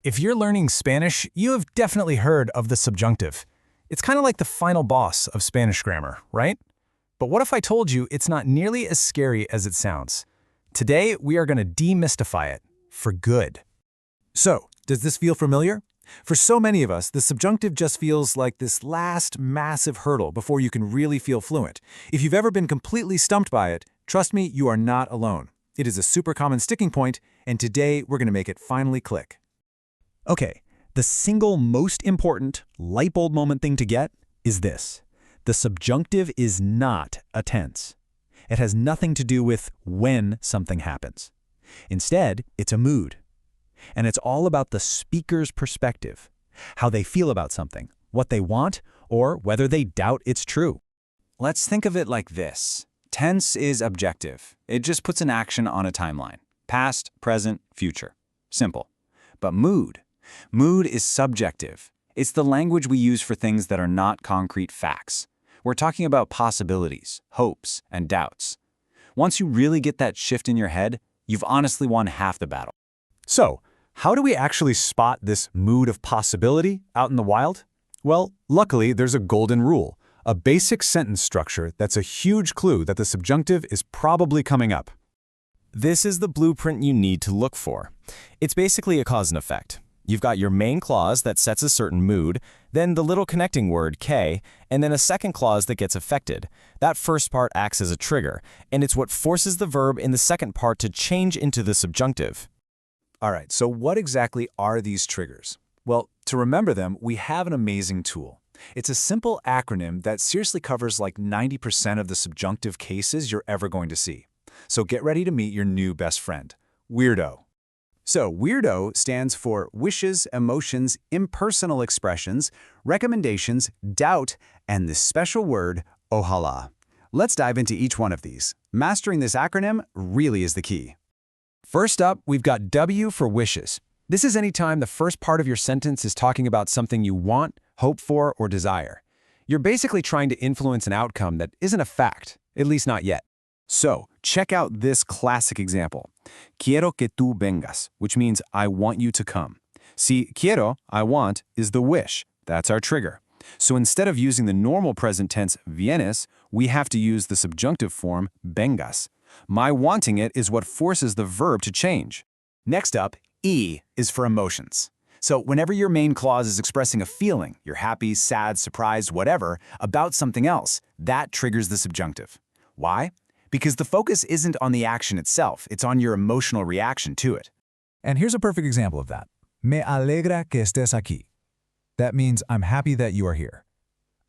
If you're learning Spanish, you have definitely heard of the subjunctive. It's kind of like the final boss of Spanish grammar, right? But what if I told you it's not nearly as scary as it sounds? Today, we are going to demystify it for good. So, does this feel familiar? For so many of us, the subjunctive just feels like this last massive hurdle before you can really feel fluent. If you've ever been completely stumped by it, trust me, you are not alone. It is a super common sticking point, and today we're going to make it finally click. Okay, the single most important light bulb moment thing to get is this. The subjunctive is not a tense. It has nothing to do with when something happens. Instead, it's a mood. And it's all about the speaker's perspective, how they feel about something, what they want, or whether they doubt it's true. Let's think of it like this. Tense is objective. It just puts an action on a timeline. Past, present, future. Simple. But mood is subjective. It's the language we use for things that are not concrete facts. We're talking about possibilities, hopes, and doubts. Once you really get that shift in your head, you've honestly won half the battle. So, how do we actually spot this mood of possibility out in the wild? Well, luckily, there's a golden rule, a basic sentence structure that's a huge clue that the subjunctive is probably coming up. This is the blueprint you need to look for. It's basically a cause and effect. You've got your main clause that sets a certain mood, then the little connecting word, que, and then a second clause that gets affected. That first part acts as a trigger, and it's what forces the verb in the second part to change into the subjunctive. All right, so what exactly are these triggers? Well, to remember them, we have an amazing tool. It's a simple acronym that seriously covers like 90% of the subjunctive cases you're ever going to see. So get ready to meet your new best friend, weirdo. So weirdo stands for wishes, emotions, impersonal expressions, recommendations, doubt, and this special word, ojalá. Let's dive into each one of these. Mastering this acronym really is the key. First up, we've got W for wishes. This is any time the first part of your sentence is talking about something you want, hope for, or desire. You're basically trying to influence an outcome that isn't a fact, at least not yet. So, check out this classic example. Quiero que tú vengas, which means I want you to come. See, quiero, I want, is the wish. That's our trigger. So instead of using the normal present tense vienes, we have to use the subjunctive form vengas. My wanting it is what forces the verb to change. Next up, E is for emotions. So whenever your main clause is expressing a feeling, you're happy, sad, surprised, whatever, about something else, that triggers the subjunctive. Why? Because the focus isn't on the action itself, it's on your emotional reaction to it. And here's a perfect example of that. Me alegra que estés aquí. That means I'm happy that you are here.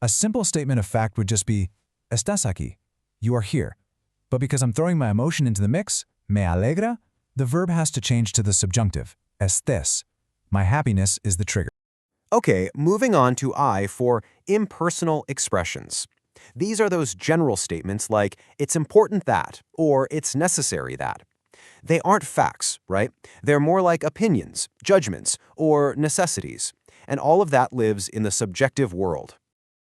A simple statement of fact would just be, estás aquí, you are here. But because I'm throwing my emotion into the mix, me alegra, the verb has to change to the subjunctive, estés. My happiness is the trigger. Okay, moving on to I for impersonal expressions. These are those general statements like, it's important that, or it's necessary that. They aren't facts, right? They're more like opinions, judgments, or necessities. And all of that lives in the subjective world.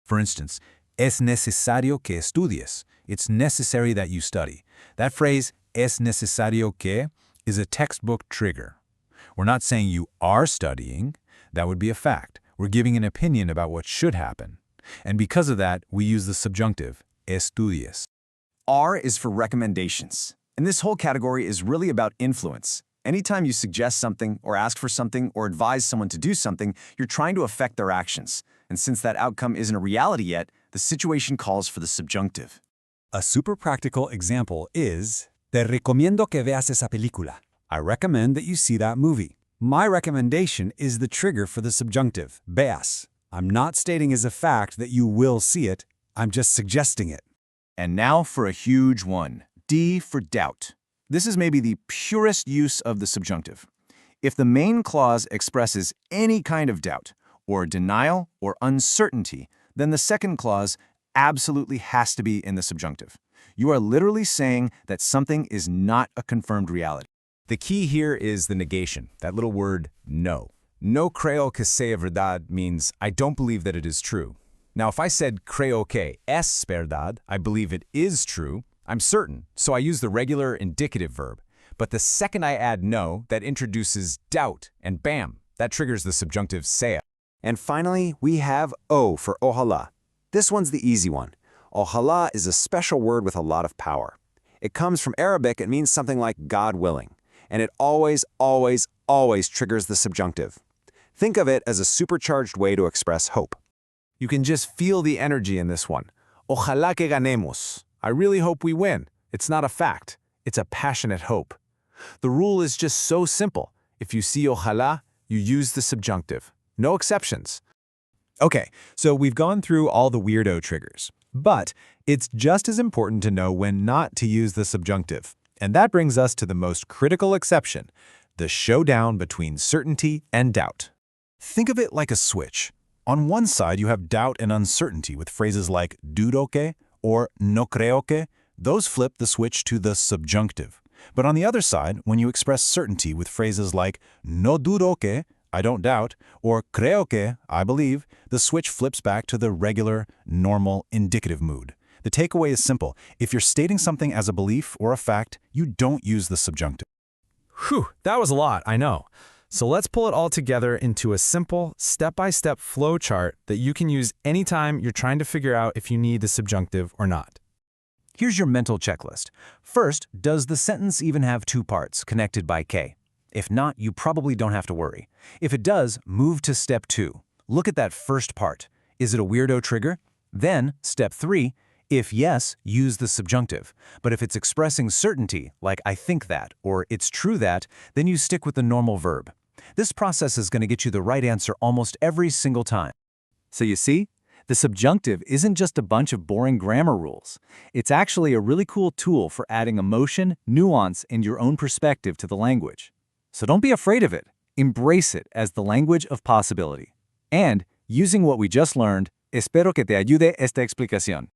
For instance, es necesario que estudies. It's necessary that you study. That phrase, es necesario que, is a textbook trigger. We're not saying you are studying. That would be a fact. We're giving an opinion about what should happen. And because of that, we use the subjunctive, estudies. R is for recommendations. And this whole category is really about influence. Anytime you suggest something, or ask for something, or advise someone to do something, you're trying to affect their actions. And since that outcome isn't a reality yet, the situation calls for the subjunctive. A super practical example is, te recomiendo que veas esa película. I recommend that you see that movie. My recommendation is the trigger for the subjunctive, veas. I'm not stating as a fact that you will see it, I'm just suggesting it. And now for a huge one, D for doubt. This is maybe the purest use of the subjunctive. If the main clause expresses any kind of doubt, or denial, or uncertainty, then the second clause absolutely has to be in the subjunctive. You are literally saying that something is not a confirmed reality. The key here is the negation, that little word no. No creo que sea verdad means I don't believe that it is true. Now, if I said creo que es verdad, I believe it is true, I'm certain, so I use the regular indicative verb. But the second I add no, that introduces doubt, and bam, That triggers the subjunctive sea. And finally, we have O for ojalá. This one's the easy one. Ojalá is a special word with a lot of power. It comes from Arabic. It means something like God willing. And it always, always, always triggers the subjunctive. Think of it as a supercharged way to express hope. You can just feel the energy in this one. Ojalá que ganemos. I really hope we win. It's not a fact. It's a passionate hope. The rule is just so simple. If you see ojalá, you use the subjunctive. No exceptions. Okay, so we've gone through all the weirdo triggers. But it's just as important to know when not to use the subjunctive. And that brings us to the most critical exception, the showdown between certainty and doubt. Think of it like a switch. On one side, you have doubt and uncertainty with phrases like dudo que or no creo que. Those flip the switch to the subjunctive. But on the other side, when you express certainty with phrases like no dudo que, I don't doubt, or creo que, I believe, the switch flips back to the regular, normal, indicative mood. The takeaway is simple. If you're stating something as a belief or a fact, you don't use the subjunctive. Whew, that was a lot, I know. So let's pull it all together into a simple, step-by-step flow chart that you can use anytime you're trying to figure out if you need the subjunctive or not. Here's your mental checklist. First, does the sentence even have two parts connected by K? If not, you probably don't have to worry. If it does, move to step 2. Look at that first part. Is it a weirdo trigger? Then, step 3, if yes, use the subjunctive. But if it's expressing certainty, like I think that, or it's true that, then you stick with the normal verb. This process is going to get you the right answer almost every single time. So you see, the subjunctive isn't just a bunch of boring grammar rules. It's actually a really cool tool for adding emotion, nuance, and your own perspective to the language. So don't be afraid of it. Embrace it as the language of possibility. And, using what we just learned, espero que te ayude esta explicación.